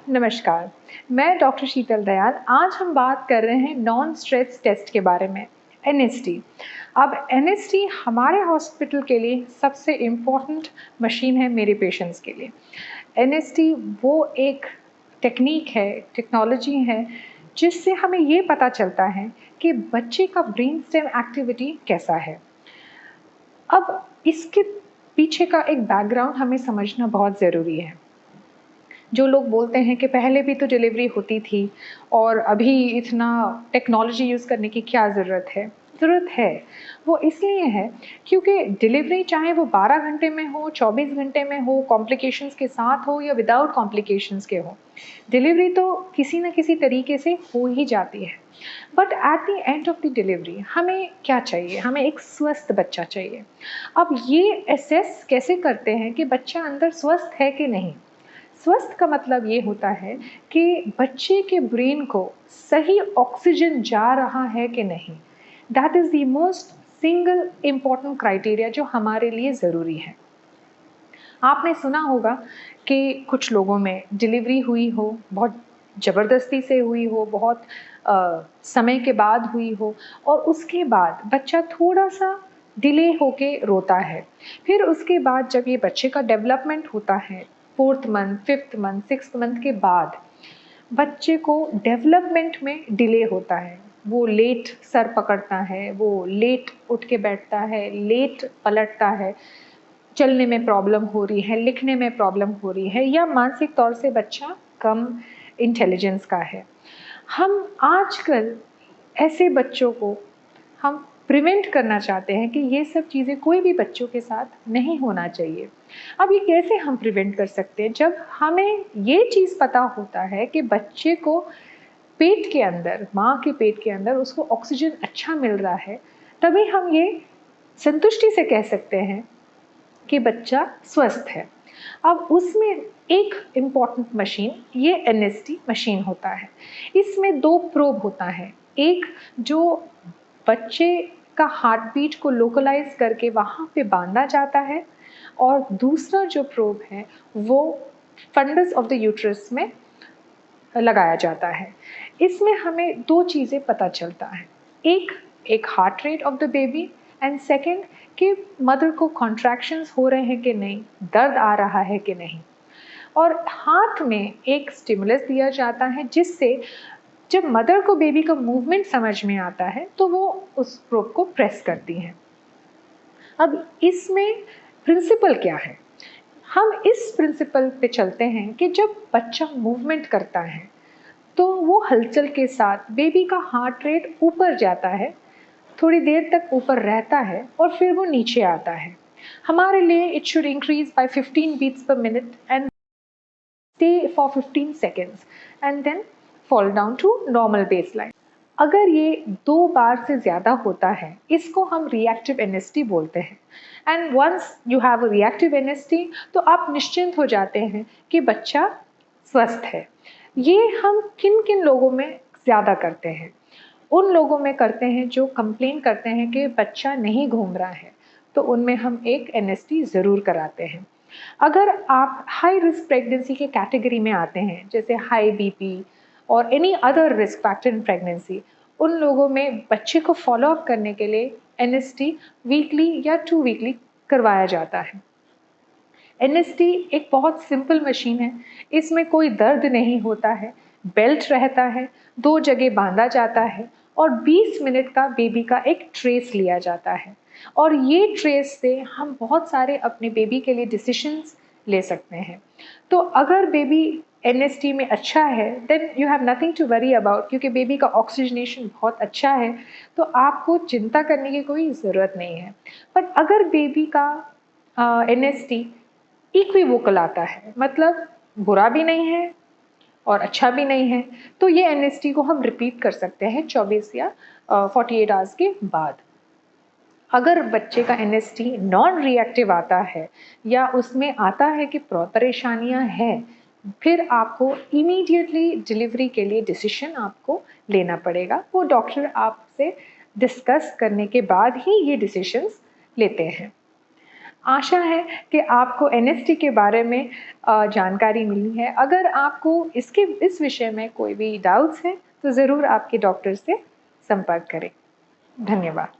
नमस्कार, मैं डॉक्टर शीतल दयाल। आज हम बात कर रहे हैं नॉन स्ट्रेस टेस्ट के बारे में, एनएसटी। अब एनएसटी हमारे हॉस्पिटल के लिए सबसे इम्पॉर्टेंट मशीन है मेरे पेशेंट्स के लिए। एनएसटी वो एक टेक्निक है, टेक्नोलॉजी है, जिससे हमें ये पता चलता है कि बच्चे का ब्रेन स्टेम एक्टिविटी कैसा है। अब इसके पीछे का एक बैकग्राउंड हमें समझना बहुत ज़रूरी है। जो लोग बोलते हैं कि पहले भी तो डिलीवरी होती थी और अभी इतना टेक्नोलॉजी यूज़ करने की क्या ज़रूरत है। ज़रूरत है, वो इसलिए है क्योंकि डिलीवरी चाहे वो 12 घंटे में हो, 24 घंटे में हो, कॉम्प्लिकेशंस के साथ हो या विदाउट कॉम्प्लिकेशंस के हो, डिलीवरी तो किसी न किसी तरीके से हो ही जाती है। But at the end of the delivery हमें क्या चाहिए? हमें एक स्वस्थ बच्चा चाहिए। अब ये एसेस कैसे करते हैं कि बच्चा अंदर स्वस्थ है कि नहीं? स्वस्थ का मतलब ये होता है कि बच्चे के ब्रेन को सही ऑक्सीजन जा रहा है कि नहीं। That is the most single important criteria जो हमारे लिए ज़रूरी है। आपने सुना होगा कि कुछ लोगों में डिलीवरी हुई हो, बहुत ज़बरदस्ती से हुई हो, बहुत समय के बाद हुई हो और उसके बाद बच्चा थोड़ा-सा डिले होके रोता है। फिर उसके बाद जब ये बच्चे का डेवलपमेंट होता है, 4th month, 5th month, 6th month के बाद बच्चे को डेवलपमेंट में डिले होता है। वो लेट सर पकड़ता है, वो लेट उठ के बैठता है, लेट पलटता है, चलने में प्रॉब्लम हो रही है, लिखने में प्रॉब्लम हो रही है या मानसिक तौर से बच्चा कम इंटेलिजेंस का है। हम आजकल ऐसे बच्चों को हम प्रिवेंट करना चाहते हैं कि ये सब चीज़ें कोई भी बच्चों के साथ नहीं होना चाहिए। अब ये कैसे हम प्रिवेंट कर सकते हैं? जब हमें ये चीज़ पता होता है कि बच्चे को पेट के अंदर, माँ के पेट के अंदर उसको ऑक्सीजन अच्छा मिल रहा है, तभी हम ये संतुष्टि से कह सकते हैं कि बच्चा स्वस्थ है। अब उसमें एक इम्पॉर्टेंट मशीन ये एनएसटी मशीन होता है। इसमें 2 प्रोब होता है। एक जो बच्चे का हार्ट बीट को लोकलाइज़ करके वहाँ पे बाँधा जाता है और दूसरा जो प्रोब है वो फंडस ऑफ द यूट्रस में लगाया जाता है। इसमें हमें 2 चीज़ें पता चलता है। एक heart rate of the baby and second कि मदर को कॉन्ट्रैक्शंस हो रहे हैं कि नहीं, दर्द आ रहा है कि नहीं। और हाथ में एक स्टिमुलस दिया जाता है जिससे जब मदर को बेबी का मूवमेंट समझ में आता है तो वो उस प्रोब को प्रेस करती हैं। अब इसमें प्रिंसिपल क्या है? हम इस प्रिंसिपल पे चलते हैं कि जब बच्चा मूवमेंट करता है तो वो हलचल के साथ बेबी का हार्ट रेट ऊपर जाता है, थोड़ी देर तक ऊपर रहता है और फिर वो नीचे आता है। हमारे लिए it should increase by 15 beats per minute and stay for 15 seconds and then fall down to normal baseline। अगर ये 2 बार से ज़्यादा होता है, इसको हम रिएक्टिव एनएसटी बोलते हैं। And once you have a reactive NST तो आप निश्चिंत हो जाते हैं कि बच्चा स्वस्थ है। ये हम किन किन लोगों में ज़्यादा करते हैं? उन लोगों में करते हैं जो कंप्लेन करते हैं कि बच्चा नहीं घूम रहा है, तो उनमें हम एक एनएसटी ज़रूर कराते हैं। अगर आप हाई रिस्क प्रेगनेंसी के कैटेगरी में आते हैं, जैसे हाई बीपी और any other risk factor in pregnancy, उन लोगों में बच्चे को फॉलो अप करने के लिए एनएसटी वीकली या 2 वीकली करवाया जाता है। एनएसटी एक बहुत सिंपल मशीन है, इसमें कोई दर्द नहीं होता है, बेल्ट रहता है, 2 जगह बांधा जाता है और 20 मिनट का बेबी का एक ट्रेस लिया जाता है और ये ट्रेस से हम बहुत सारे अपने बेबी के लिए डिसीजंस ले सकते हैं। तो अगर बेबी एनएसटी में अच्छा है then you have nothing to worry about, क्योंकि बेबी का ऑक्सीजनेशन बहुत अच्छा है तो आपको चिंता करने की कोई ज़रूरत नहीं है। बट अगर बेबी का एनएसटी इक्विवोकल आता है, मतलब बुरा भी नहीं है और अच्छा भी नहीं है, तो ये एनएसटी को हम रिपीट कर सकते हैं 24 या 48 आवर्स के बाद। अगर बच्चे का एनएसटी नॉन रिएक्टिव आता है या उसमें आता है कि परेशानियां हैं, फिर आपको इमीडिएटली डिलीवरी के लिए डिसीजन आपको लेना पड़ेगा। वो डॉक्टर आपसे डिस्कस करने के बाद ही ये डिसीजंस लेते हैं। आशा है कि आपको एनएसटी के बारे में जानकारी मिली है। अगर आपको इस विषय में कोई भी डाउट्स हैं तो ज़रूर आपके डॉक्टर से संपर्क करें। धन्यवाद।